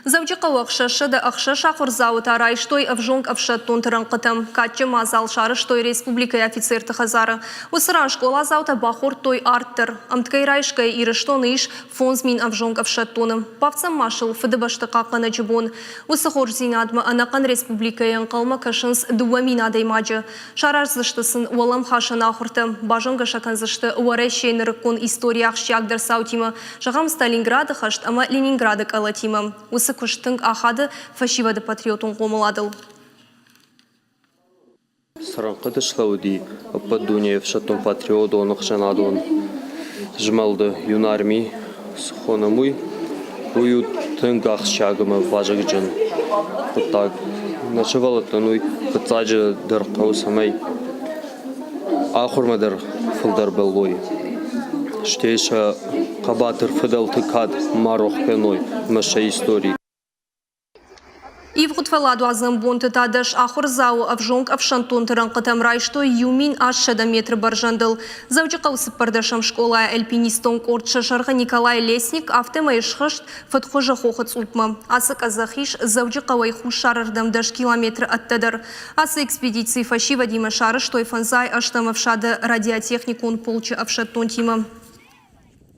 Завджика уақшашы да ақшаш ақырзауы тарай, штой авжонг авшаттун тырынқытым. Катчы мазал шары штой республика офицер тахазары. Усыран школа заута бахур той арттыр. Амткай райшкай ирыштон иш фонзмин авжонг авшаттуным. Павцам машыл фыдыбашты қаққаны жібон. Усыхор зинадмы анақан республика янқалма кашынс дуамин адаймаджы. Шарар зыштысын уалам хашын ақырты. Бажонга шакан зышты уарайшейн рыккон история ақшиагдыр саутимы. Жағам Сталинграды хашт, ама Ленинграды калатимы. Күштің ақады фашивады патриотун қомыладыл. Сараңқыды шлауди, аппадуниев шаттун патриот онық жанадуын. Жмалды юнарми схонамуй, буют тың ақшагымы важық жын. Так, нашывалаттануй пытаджы дыр қаусамай. Ақырмадыр фылдар беллой. Штейша қабатыр фыдал тыкад мароқ пеной, маша истории. Ивгут фаладу азамбон тадаш ахурзау авжонг авшантун тырынқытым райшто юмин ашшада метр баржандыл. Завджика усыппардашам школа альпинистон кортша шарға Николай Лесник автомайшхышт фатхожа хохыц утма. Асы казахиш завджика вайху шарардам даш километр аттадар. Асы экспедиции фашива дима шары штой фанзай аштам авшады радиотехникун полчы авшаттун тима.